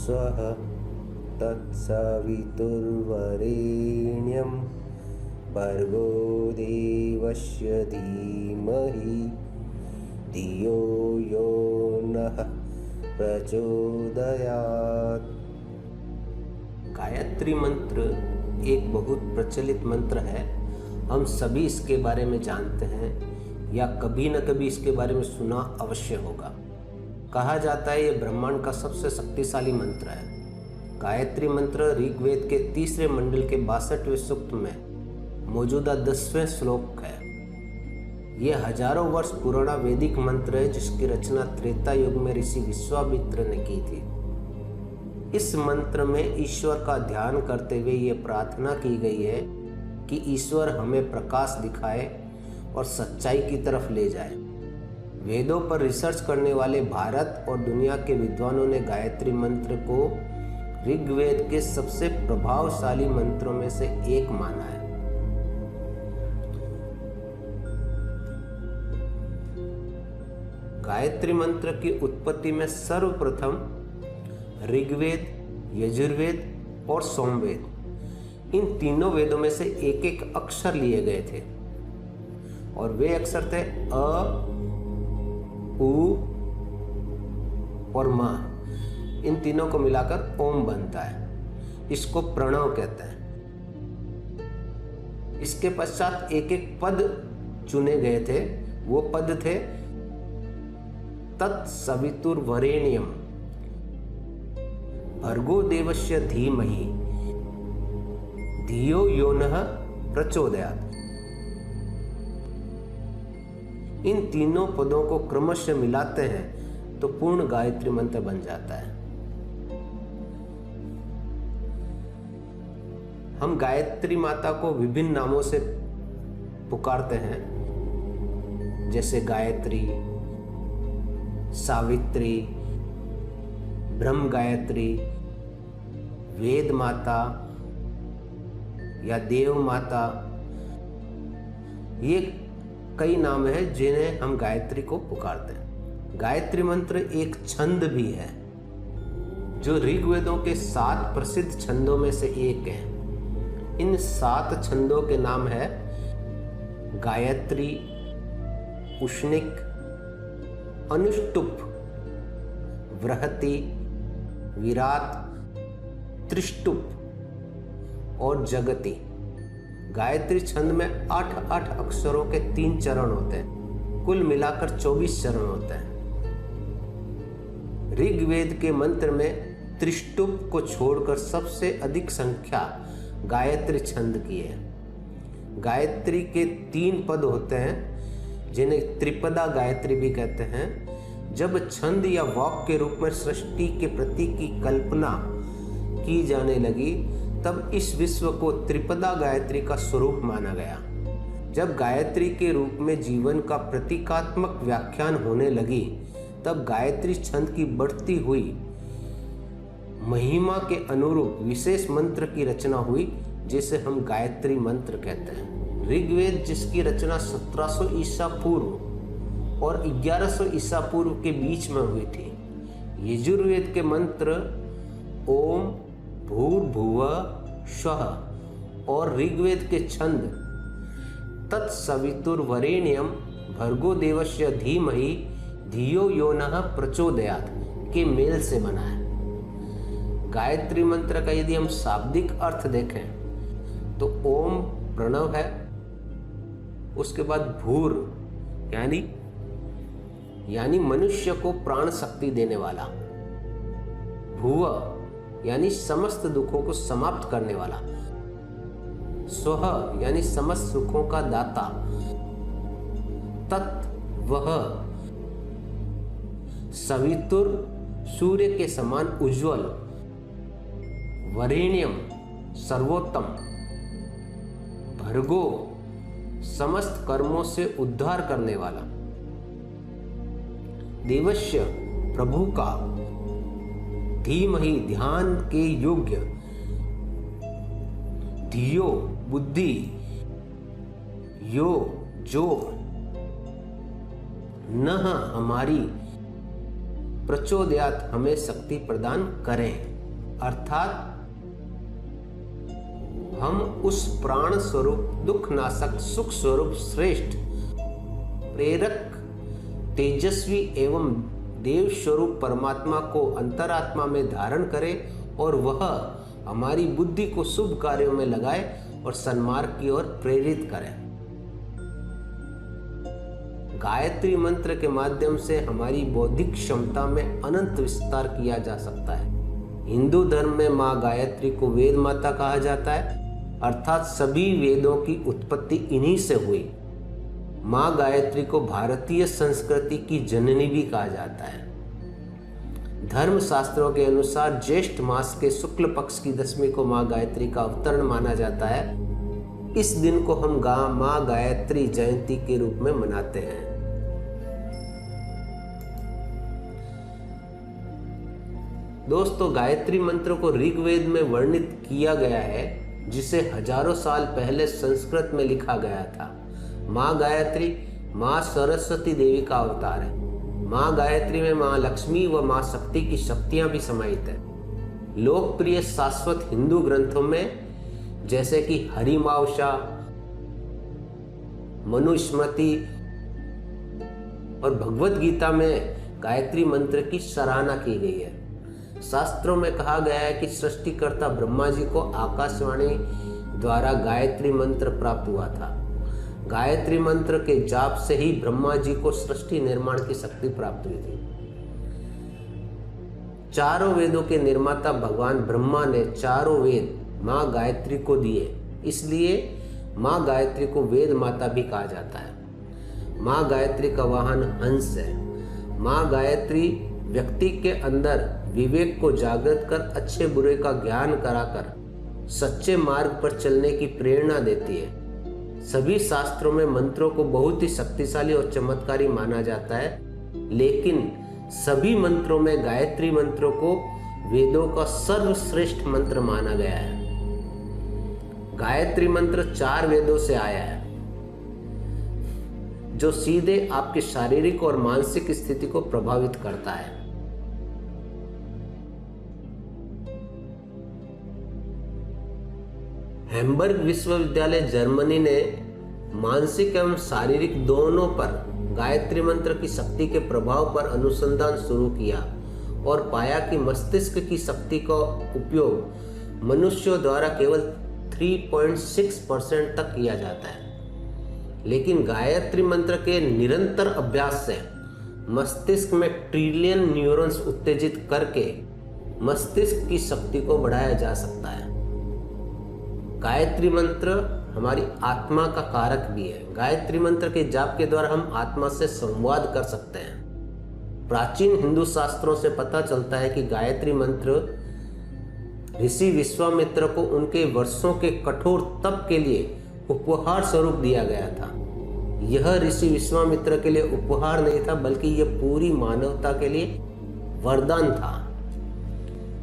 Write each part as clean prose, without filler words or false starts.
स्वः तत्सवितुर्वरेण्यं भर्गो देवस्य धीमहि धियो यो नः प्रचोदयात्। गायत्री मंत्र एक बहुत प्रचलित मंत्र है। हम सभी इसके बारे में जानते हैं या कभी न कभी इसके बारे में सुना अवश्य होगा। कहा जाता है ये ब्रह्मांड का सबसे शक्तिशाली मंत्र है। गायत्री मंत्र ऋग्वेद के तीसरे मंडल के 62वें सूक्त में मौजूदा 10वें श्लोक है। ये हजारों वर्ष पुराना वैदिक मंत्र है जिसकी रचना त्रेता युग में ऋषि विश्वामित्र ने की थी। इस मंत्र में ईश्वर का ध्यान करते हुए ये प्रार्थना की गई है कि ईश्वर हमें प्रकाश दिखाए और सच्चाई की तरफ ले जाए। वेदों पर रिसर्च करने वाले भारत और दुनिया के विद्वानों ने गायत्री मंत्र को ऋग्वेद के सबसे प्रभावशाली मंत्रों में से एक माना है। गायत्री मंत्र की उत्पत्ति में सर्वप्रथम ऋग्वेद, यजुर्वेद और सोमवेद, इन तीनों वेदों में से एक एक अक्षर लिए गए थे और वे अक्षर थे अ, उ और म। इन तीनों को मिलाकर ओम बनता है। इसको प्रणव कहते हैं। इसके पश्चात एक एक पद चुने गए थे। वो पद थे तत्सवितुर्वरेण्यम भर्गो देवस्य धीमहि धियो यो नः प्रचोदयात्। इन तीनों पदों को क्रमशः मिलाते हैं तो पूर्ण गायत्री मंत्र बन जाता है। हम गायत्री माता को विभिन्न नामों से पुकारते हैं, जैसे गायत्री, सावित्री, ब्रह्म गायत्री, वेद माता या देव माता। ये कई नाम हैं जिन्हें हम गायत्री को पुकारते हैं। गायत्री मंत्र एक छंद भी है जो ऋग्वेदों के 7 प्रसिद्ध छंदों में से एक है। इन 7 छंदों के नाम है गायत्री, उष्णिक, अनुष्टुप, बृहति, विराट, त्रिष्टुप और जगति। गायत्री छंद में 8 अक्षरों के 3 चरण होते हैं। कुल मिलाकर 24 चरण होते हैं। ऋग्वेद के मंत्र में त्रिष्टुप को छोड़कर सबसे अधिक संख्या गायत्री छंद की है। गायत्री के 3 पद होते हैं जिन्हें त्रिपदा गायत्री भी कहते हैं। जब छंद या वाक्य के रूप में सृष्टि के प्रतीक की कल्पना की जाने लगी तब इस विश्व को त्रिपदा गायत्री का स्वरूप माना गया। जब गायत्री के रूप में जीवन का प्रतीकात्मक व्याख्यान होने लगी तब गायत्री छंद की बढ़ती हुई महिमा के अनुरूप विशेष मंत्र की रचना हुई जिसे हम गायत्री मंत्र कहते हैं। ऋग्वेद जिसकी रचना 1700 ईसा पूर्व और 1100 ईसा पूर्व के बीच में हुई थी। यजुर्वेद के मंत्र ओम, भूर्भुवः स्वः और ऋग्वेद के छंद तत्सवितुर्वरेण्यम भर्गो देवस्य धीमहि धियो यो नः प्रचोदयात् के मेल से बना है। गायत्री मंत्र का यदि हम शाब्दिक अर्थ देखें तो ओम प्रणव है, उसके बाद भूर यानी मनुष्य को प्राण शक्ति देने वाला, भुव यानी समस्त दुखों को समाप्त करने वाला, स्वः यानी समस्त सुखों का दाता, तत् वह सवितुर सूर्य के समान उज्जवल, वरेण्यम सर्वोत्तम, भर्गो समस्त कर्मों से उद्धार करने वाला, देवस्य प्रभु का, धीमहि ध्यान के योग्य, धियो बुद्धि, यो जो, नः हमारी, प्रचोदयात् हमें शक्ति प्रदान करें। अर्थात हम उस प्राण स्वरूप, दुख नाशक, सुख स्वरूप, श्रेष्ठ, प्रेरक, तेजस्वी एवं देव स्वरूप परमात्मा को अंतरात्मा में धारण करें और वह हमारी बुद्धि को शुभ कार्यों में लगाए और सन्मार्ग की ओर प्रेरित करें। गायत्री मंत्र के माध्यम से हमारी बौद्धिक क्षमता में अनंत विस्तार किया जा सकता है। हिंदू धर्म में माँ गायत्री को वेद माता कहा जाता है, अर्थात सभी वेदों की उत्पत्ति इन्हीं से हुई। माँ गायत्री को भारतीय संस्कृति की जननी भी कहा जाता है। धर्म शास्त्रों के अनुसार ज्येष्ठ मास के शुक्ल पक्ष की दशमी को माँ गायत्री का अवतरण माना जाता है। इस दिन को हम माँ गायत्री जयंती के रूप में मनाते हैं। दोस्तों, गायत्री मंत्र को ऋग्वेद में वर्णित किया गया है, जिसे हजारों साल पहले संस्कृत में लिखा गया था। माँ गायत्री माँ सरस्वती देवी का अवतार है। माँ गायत्री में माँ लक्ष्मी व माँ शक्ति की शक्तियां भी समाहित है। लोकप्रिय शाश्वत हिंदू ग्रंथों में जैसे कि हरिमावशा, मनुस्मृति और भगवत गीता में गायत्री मंत्र की सराहना की गई है। शास्त्रों में कहा गया है कि सृष्टिकर्ता ब्रह्मा जी को आकाशवाणी द्वारा गायत्री मंत्र प्राप्त हुआ था। गायत्री मंत्र के जाप से ही ब्रह्मा जी को सृष्टि निर्माण की शक्ति प्राप्त हुई थी। चारों वेदों के निर्माता भगवान ब्रह्मा ने चारों वेद माँ गायत्री को दिए, इसलिए माँ गायत्री को वेद माता भी कहा जाता है। माँ गायत्री का वाहन हंस है। माँ गायत्री व्यक्ति के अंदर विवेक को जागृत कर अच्छे बुरे का ज्ञान कराकर सच्चे मार्ग पर चलने की प्रेरणा देती है। सभी शास्त्रों में मंत्रों को बहुत ही शक्तिशाली और चमत्कारी माना जाता है, लेकिन सभी मंत्रों में गायत्री मंत्रों को वेदों का सर्वश्रेष्ठ मंत्र माना गया है। गायत्री मंत्र 4 वेदों से आया है, जो सीधे आपकी शारीरिक और मानसिक स्थिति को प्रभावित करता है। हैम्बर्ग विश्वविद्यालय जर्मनी ने मानसिक एवं शारीरिक दोनों पर गायत्री मंत्र की शक्ति के प्रभाव पर अनुसंधान शुरू किया और पाया कि मस्तिष्क की शक्ति का उपयोग मनुष्यों द्वारा केवल 3.6% तक किया जाता है, लेकिन गायत्री मंत्र के निरंतर अभ्यास से मस्तिष्क में ट्रिलियन न्यूरॉन्स उत्तेजित करके मस्तिष्क की शक्ति को बढ़ाया जा सकता है। गायत्री मंत्र हमारी आत्मा का कारक भी है। गायत्री मंत्र के जाप के द्वारा हम आत्मा से संवाद कर सकते हैं। प्राचीन हिंदू शास्त्रों से पता चलता है कि गायत्री मंत्र ऋषि विश्वामित्र को उनके वर्षों के कठोर तप के लिए उपहार स्वरूप दिया गया था। यह ऋषि विश्वामित्र के लिए उपहार नहीं था, बल्कि यह पूरी मानवता के लिए वरदान था।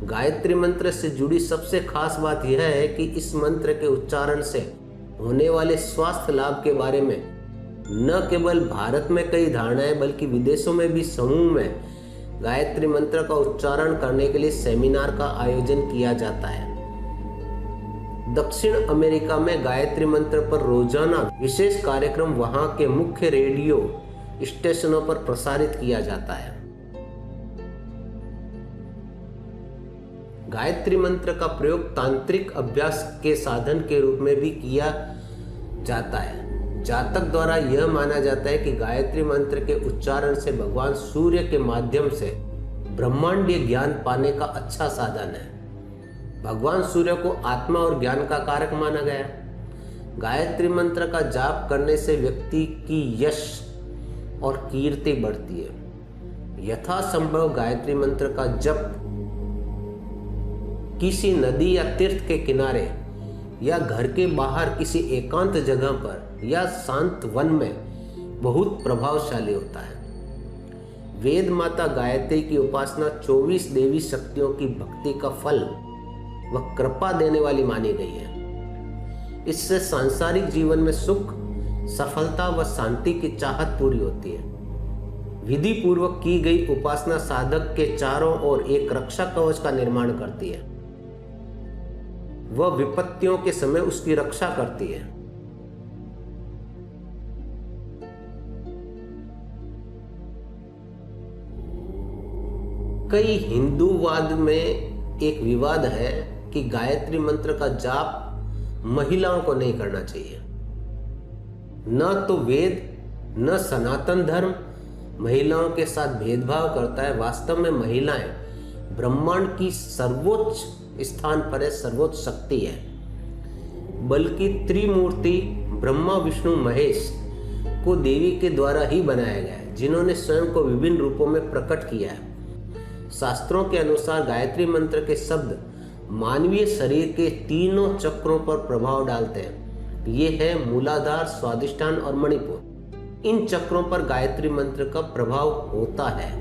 गायत्री मंत्र से जुड़ी सबसे खास बात यह है कि इस मंत्र के उच्चारण से होने वाले स्वास्थ्य लाभ के बारे में न केवल भारत में कई धारणाएं, बल्कि विदेशों में भी समूह में गायत्री मंत्र का उच्चारण करने के लिए सेमिनार का आयोजन किया जाता है। दक्षिण अमेरिका में गायत्री मंत्र पर रोजाना विशेष कार्यक्रम वहां के मुख्य रेडियो स्टेशनों पर प्रसारित किया जाता है। गायत्री मंत्र का प्रयोग तांत्रिक अभ्यास के साधन के रूप में भी किया जाता है। जातक द्वारा यह माना जाता है कि गायत्री मंत्र के उच्चारण से भगवान सूर्य के माध्यम से ब्रह्मांडीय ज्ञान पाने का अच्छा साधन है। भगवान सूर्य को आत्मा और ज्ञान का कारक माना गया। गायत्री मंत्र का जाप करने से व्यक्ति की यश और कीर्ति बढ़ती है। यथासंभव गायत्री मंत्र का जप किसी नदी या तीर्थ के किनारे या घर के बाहर किसी एकांत जगह पर या शांत वन में बहुत प्रभावशाली होता है। वेद माता गायत्री की उपासना 24 देवी शक्तियों की भक्ति का फल व कृपा देने वाली मानी गई है। इससे सांसारिक जीवन में सुख, सफलता व शांति की चाहत पूरी होती है। विधि पूर्वक की गई उपासना साधक के चारों ओर एक रक्षा कवच का निर्माण करती है। वह विपत्तियों के समय उसकी रक्षा करती है। कई हिंदूवाद में एक विवाद है कि गायत्री मंत्र का जाप महिलाओं को नहीं करना चाहिए। न तो वेद न सनातन धर्म महिलाओं के साथ भेदभाव करता है। वास्तव में महिलाएं ब्रह्मांड की सर्वोच्च स्थान पर है, सर्वोच्च शक्ति है। बल्कि त्रिमूर्ति ब्रह्मा विष्णु महेश को देवी के द्वारा ही बनाया गया है, जिन्होंने स्वयं को विभिन्न रूपों में प्रकट किया है। शास्त्रों के अनुसार गायत्री मंत्र के शब्द मानवीय शरीर के तीनों चक्रों पर प्रभाव डालते हैं। ये है मूलाधार, स्वादिष्ठान और मणिपुर। इन चक्रों पर गायत्री मंत्र का प्रभाव होता है।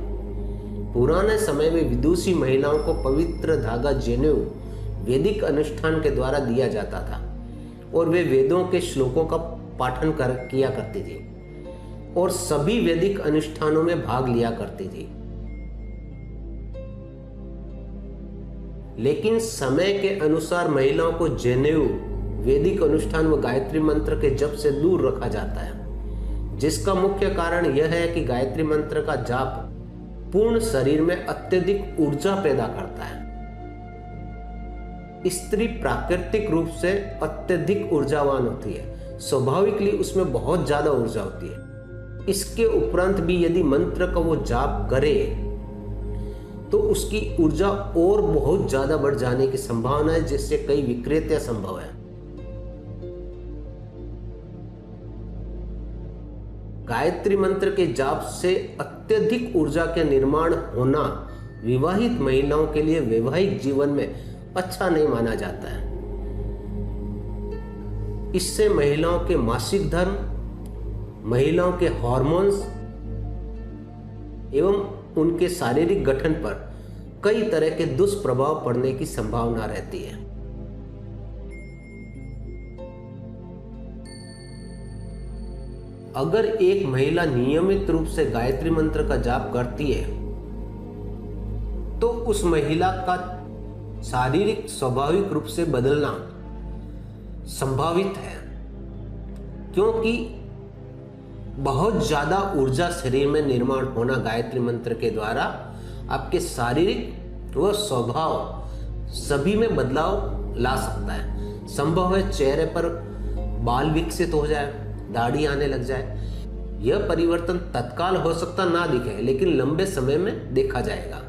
पुराने समय में विदुषी महिलाओं को पवित्र धागा जनेऊ वैदिक अनुष्ठान के द्वारा दिया जाता था और वे वेदों के श्लोकों का पाठन किया करती थी और सभी वैदिक अनुष्ठानों में भाग लिया करती थी। लेकिन समय के अनुसार महिलाओं को जनेऊ, वैदिक अनुष्ठान व गायत्री मंत्र के जप से दूर रखा जाता है, जिसका मुख्य कारण यह है कि गायत्री मंत्र का जाप पूर्ण शरीर में अत्यधिक ऊर्जा पैदा करता है। स्त्री प्राकृतिक रूप से अत्यधिक ऊर्जावान होती है, स्वाभाविकली उसमें बहुत ज्यादा ऊर्जा होती है। इसके उपरांत भी यदि मंत्र का वो जाप करे तो उसकी ऊर्जा और बहुत ज्यादा बढ़ जाने की संभावना है, जिससे कई विकृतियां संभव है। गायत्री मंत्र के जाप से अत्यधिक ऊर्जा के निर्माण होना विवाहित महिलाओं के लिए वैवाहिक जीवन में अच्छा नहीं माना जाता है। इससे महिलाओं के मासिक धर्म, महिलाओं के हार्मोन्स एवं उनके शारीरिक गठन पर कई तरह के दुष्प्रभाव पड़ने की संभावना रहती है। अगर एक महिला नियमित रूप से गायत्री मंत्र का जाप करती है तो उस महिला का शारीरिक स्वाभाविक रूप से बदलना संभावित है, क्योंकि बहुत ज्यादा ऊर्जा शरीर में निर्माण होना गायत्री मंत्र के द्वारा आपके शारीरिक व स्वभाव सभी में बदलाव ला सकता है। संभव है चेहरे पर बाल विकसित हो जाए, दाढ़ी आने लग जाए। यह परिवर्तन तत्काल हो सकता ना दिखे, लेकिन लंबे समय में देखा जाएगा।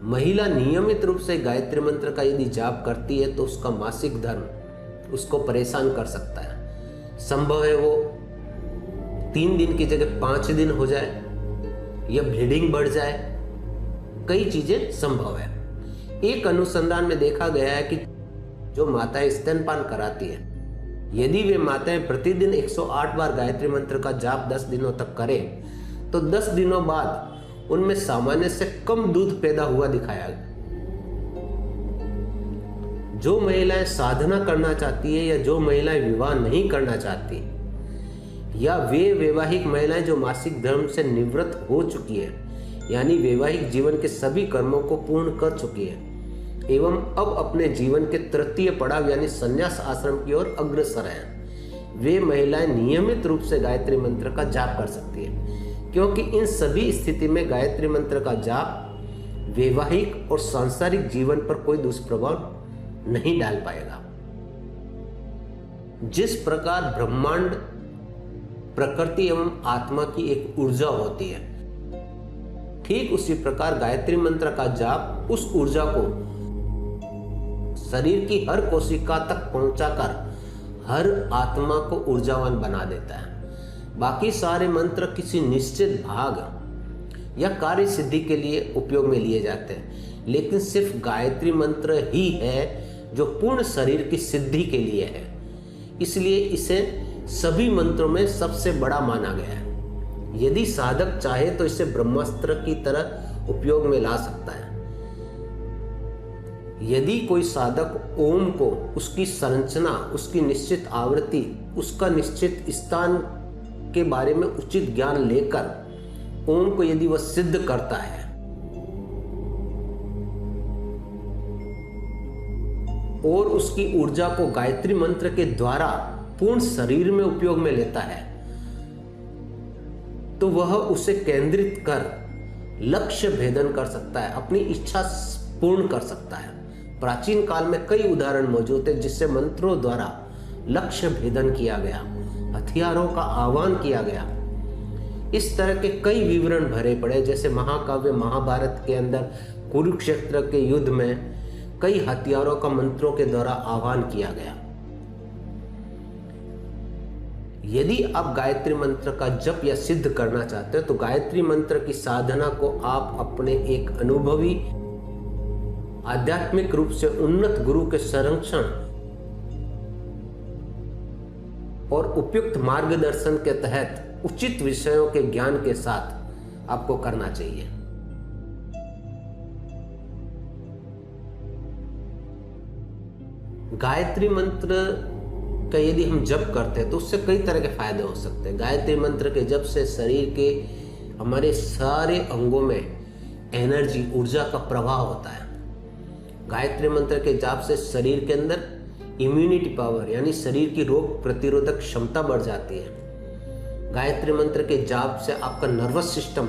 महिला नियमित रूप से गायत्री मंत्र का यदि जाप करती है तो उसका मासिक धर्म उसको परेशान कर सकता है। संभव है वो 3 दिन की जगह 5 दिन हो जाए या ब्लीडिंग बढ़ जाए, कई चीजें संभव है। एक अनुसंधान में देखा गया है कि जो माताएं स्तनपान कराती है, यदि वे माताएं प्रतिदिन 108 बार गायत्री मंत्र का जाप 10 दिनों तक करें तो 10 दिनों बाद उनमें सामान्य से कम दूध पैदा हुआ दिखाया। जो महिलाएं साधना करना चाहती है या जो महिलाएं विवाह नहीं करना चाहती, या वे वैवाहिक महिलाएं जो मासिक धर्म से निवृत्त हो चुकी है, यानी वैवाहिक जीवन के सभी कर्मों को पूर्ण कर चुकी है एवं अब अपने जीवन के तृतीय पड़ाव यानी संन्यास आश्रम की ओर अग्रसर है, वे महिलाएं नियमित रूप से गायत्री मंत्र का जाप कर सकती है, क्योंकि इन सभी स्थिति में गायत्री मंत्र का जाप वैवाहिक और सांसारिक जीवन पर कोई दुष्प्रभाव नहीं डाल पाएगा। जिस प्रकार ब्रह्मांड प्रकृति एवं आत्मा की एक ऊर्जा होती है, ठीक उसी प्रकार गायत्री मंत्र का जाप उस ऊर्जा को शरीर की हर कोशिका तक पहुंचाकर हर आत्मा को ऊर्जावान बना देता है। बाकी सारे मंत्र किसी निश्चित भाग या कार्य सिद्धि के लिए उपयोग में लिए जाते हैं, लेकिन सिर्फ गायत्री मंत्र ही है जो पूर्ण शरीर की सिद्धि के लिए है। इसलिए इसे सभी मंत्रों में सबसे बड़ा माना गया है। यदि साधक चाहे तो इसे ब्रह्मास्त्र की तरह उपयोग में ला सकता है। यदि कोई साधक ओम को, उसकी संरचना, उसकी निश्चित आवृत्ति, उसका निश्चित स्थान के बारे में उचित ज्ञान लेकर ओम को यदि वह सिद्ध करता है, और उसकी ऊर्जा को गायत्री मंत्र के द्वारा पूर्ण शरीर में उपयोग में लेता है तो वह उसे केंद्रित कर लक्ष्य भेदन कर सकता है, अपनी इच्छा पूर्ण कर सकता है। प्राचीन काल में कई उदाहरण मौजूद है जिससे मंत्रों द्वारा लक्ष्य भेदन किया गया, हथियारों का आह्वान किया गया। इस तरह के कई विवरण भरे पड़े, जैसे महाकाव्य महाभारत के अंदर कुरुक्षेत्र के युद्ध में कई हथियारों का मंत्रों के द्वारा आह्वान किया गया। यदि आप गायत्री मंत्र का जप या सिद्ध करना चाहते हो तो गायत्री मंत्र की साधना को आप अपने एक अनुभवी आध्यात्मिक रूप से उन्नत गुरु के संरक्षण और उपयुक्त मार्गदर्शन के तहत उचित विषयों के ज्ञान के साथ आपको करना चाहिए। गायत्री मंत्र का यदि हम जप करते हैं तो उससे कई तरह के फायदे हो सकते हैं। गायत्री मंत्र के जप से शरीर के हमारे सारे अंगों में एनर्जी, ऊर्जा का प्रवाह होता है। गायत्री मंत्र के जाप से शरीर के अंदर इम्यूनिटी पावर यानी शरीर की रोग प्रतिरोधक क्षमता बढ़ जाती है। गायत्री मंत्र के जाप से आपका नर्वस सिस्टम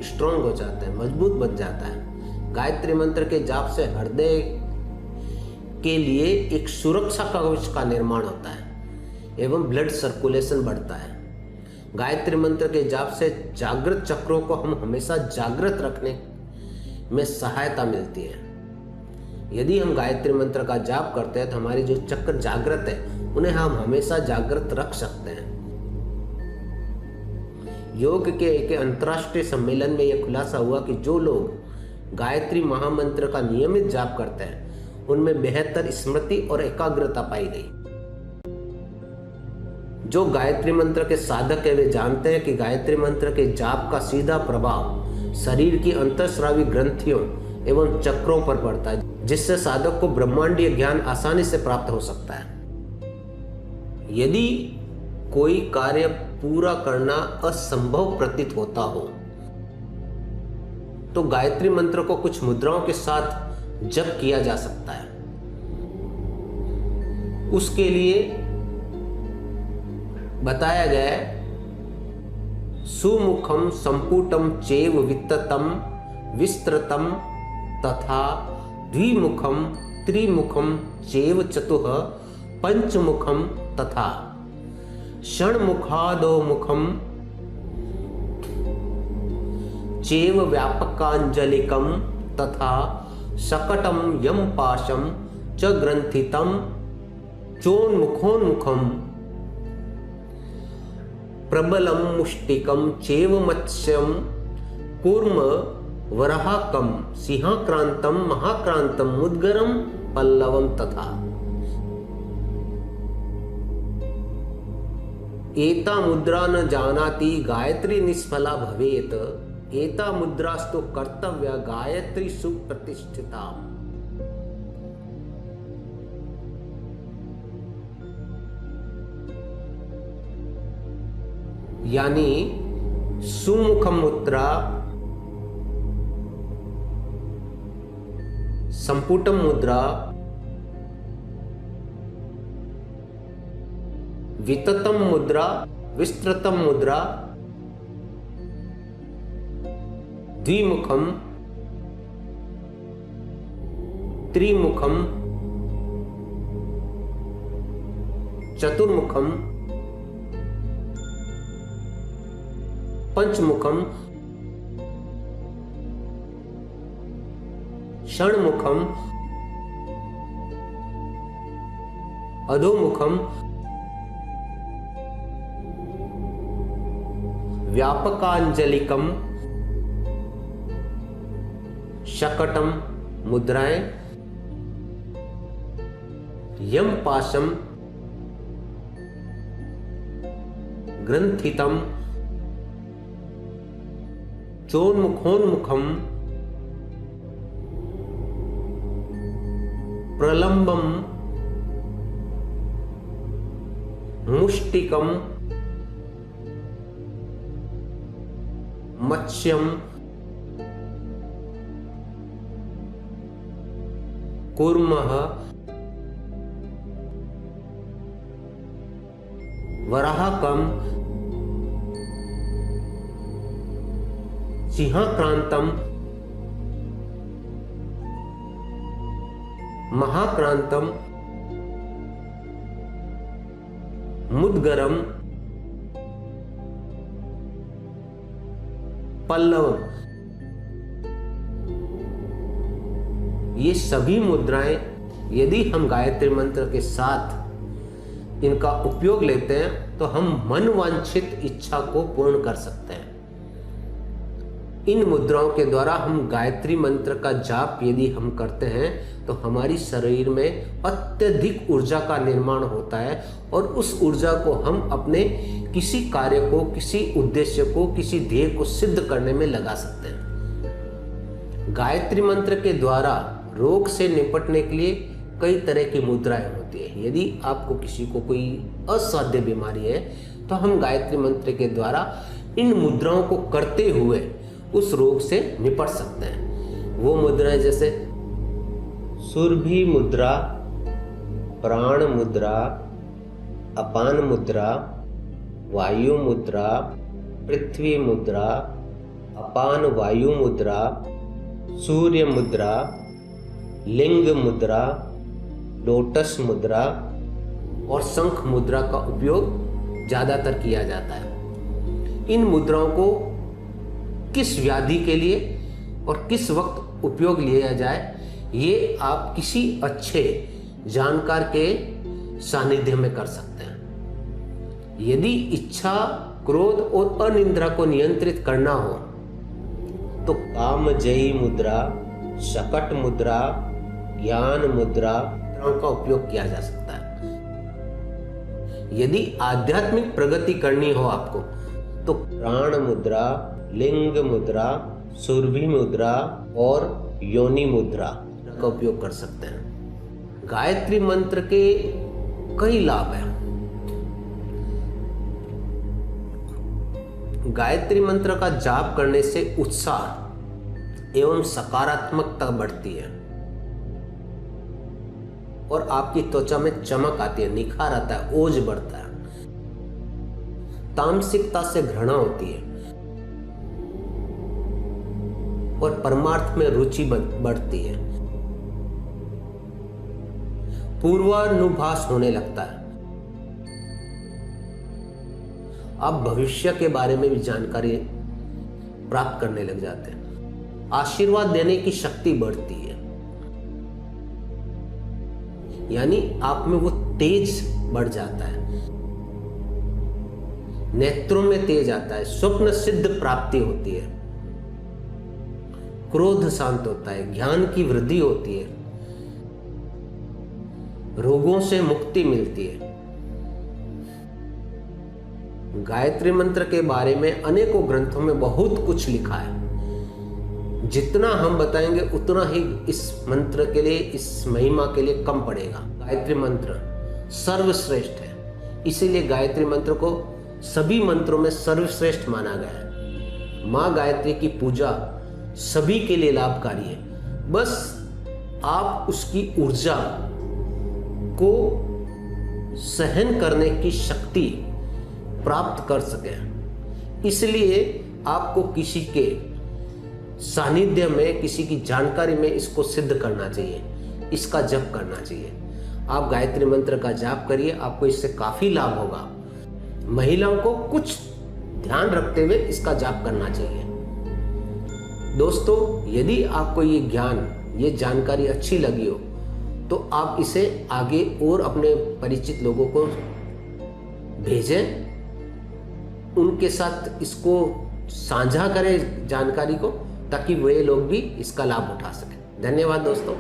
स्ट्रांग हो जाता है, मजबूत बन जाता है। गायत्री मंत्र के जाप से हृदय के लिए एक सुरक्षा कवच का निर्माण होता है एवं ब्लड सर्कुलेशन बढ़ता है। गायत्री मंत्र के जाप से जागृत चक्रों को हम हमेशा जागृत रखने में सहायता मिलती है। यदि हम गायत्री मंत्र का जाप करते हैं तो हमारी जो चक्र जागृत है उन्हें हम हमेशा जागृत रख सकते हैं। योग के एक अंतर्राष्ट्रीय सम्मेलन में यह खुलासा हुआ कि जो लोग गायत्री महामंत्र का नियमित जाप करते हैं उनमें बेहतर स्मृति और एकाग्रता पाई गई। जो गायत्री मंत्र के साधक है वे जानते हैं कि गायत्री मंत्र के जाप का सीधा प्रभाव शरीर की अंतःस्रावी ग्रंथियों एवं चक्रों पर पड़ता है, जिससे साधक को ब्रह्मांडीय ज्ञान आसानी से प्राप्त हो सकता है। यदि कोई कार्य पूरा करना असंभव प्रतीत होता हो तो गायत्री मंत्र को कुछ मुद्राओं के साथ जप किया जा सकता है। उसके लिए बताया गया है, सुमुखम संपुटम चेव वित्ततम विस्तृतम तथा द्विमुखम त्रिमुखम चेव चतुः पंचमुखम तथा षण्मुखादो मुखम चेव व्यापकांजलिकम तथा शकटम यम पाशम च ग्रंथितम चोन्मुखोन्मुखम प्रबलम मुष्टिकम चेव मत्स्यम कूर्म वराहकम सिंहाक्रांतम महाक्रांतम मुद्गरम पल्लवम तथा एता मुद्रा न जानाति गायत्री निष्फला भवेत एता मुद्रास्तु कर्तव्य गायत्री सुप्रतिष्ठिता। यानी सुमुख मुद्रा, संपुटम मुद्रा, विततम मुद्रा, विस्तृतम मुद्रा, द्विमुखम, त्रिमुखम, चतुर्मुखम, पंचमुखम, षण्मुखम, अधोमुखम, व्यापकांजलिकम, शकटम मुद्राएं, यम पाशम, ग्रंथितम, चोन्मुखोन्मुखम, प्रलंबम, मुष्टिकम, मत्स्यम, कूर्मः, वराहकम, सिंहाक्रांतम, महाक्रांतम, मुद्गरम, पल्लवम। ये सभी मुद्राएं यदि हम गायत्री मंत्र के साथ इनका उपयोग लेते हैं तो हम मनवांछित इच्छा को पूर्ण कर सकते हैं। इन मुद्राओं के द्वारा हम गायत्री मंत्र का जाप यदि हम करते हैं तो हमारी शरीर में अत्यधिक ऊर्जा का निर्माण होता है और उस ऊर्जा को हम अपने किसी कार्य को, किसी उद्देश्य को, किसी ध्येय को सिद्ध करने में लगा सकते हैं। गायत्री मंत्र के द्वारा रोग से निपटने के लिए कई तरह की मुद्राएं होती है। यदि आपको किसी को कोई असाध्य बीमारी है तो हम गायत्री मंत्र के द्वारा इन मुद्राओं को करते हुए उस रोग से निपट सकते हैं। वो मुद्राएं जैसे सुरभि मुद्रा, प्राण मुद्रा, अपान मुद्रा, वायु मुद्रा, पृथ्वी मुद्रा, अपान वायु मुद्रा, सूर्य मुद्रा, लिंग मुद्रा, लोटस मुद्रा और शंख मुद्रा का उपयोग ज़्यादातर किया जाता है। इन मुद्राओं को किस व्याधि के लिए और किस वक्त उपयोग लिया जाए, ये आप किसी अच्छे जानकार के सानिध्य में कर सकते हैं। यदि इच्छा, क्रोध और अनिद्रा को नियंत्रित करना हो तो कामजयी मुद्रा, शकट मुद्रा, ज्ञान मुद्रा का उपयोग किया जा सकता है। यदि आध्यात्मिक प्रगति करनी हो आपको तो प्राण मुद्रा, लिंग मुद्रा, सुरभि मुद्रा और योनि मुद्रा का उपयोग कर सकते हैं। गायत्री मंत्र के कई लाभ हैं। गायत्री मंत्र का जाप करने से उत्साह एवं सकारात्मकता बढ़ती है और आपकी त्वचा में चमक आती है, निखार आता है, ओज बढ़ता है, तामसिकता से घृणा होती है और परमार्थ में रुचि बढ़ती है, पूर्वानुभास होने लगता है। आप भविष्य के बारे में भी जानकारी प्राप्त करने लग जाते हैं। आशीर्वाद देने की शक्ति बढ़ती है, यानी आप में वो तेज बढ़ जाता है, नेत्रों में तेज आता है, स्वप्न सिद्ध प्राप्ति होती है, क्रोध शांत होता है, ज्ञान की वृद्धि होती है, रोगों से मुक्ति मिलती है। गायत्री मंत्र के बारे में अनेकों ग्रंथों में बहुत कुछ लिखा है। जितना हम बताएंगे उतना ही इस मंत्र के लिए, इस महिमा के लिए कम पड़ेगा। गायत्री मंत्र सर्वश्रेष्ठ है, इसीलिए गायत्री मंत्र को सभी मंत्रों में सर्वश्रेष्ठ माना गया है। माँ गायत्री की पूजा सभी के लिए लाभकारी है, बस आप उसकी ऊर्जा को सहन करने की शक्ति प्राप्त कर सकें। इसलिए आपको किसी के सानिध्य में, किसी की जानकारी में इसको सिद्ध करना चाहिए, इसका जप करना चाहिए। आप गायत्री मंत्र का जाप करिए, आपको इससे काफी लाभ होगा। महिलाओं को कुछ ध्यान रखते हुए इसका जाप करना चाहिए। दोस्तों, यदि आपको ये ज्ञान, ये जानकारी अच्छी लगी हो तो आप इसे आगे और अपने परिचित लोगों को भेजें, उनके साथ इसको साझा करें जानकारी को, ताकि वे लोग भी इसका लाभ उठा सकें। धन्यवाद दोस्तों।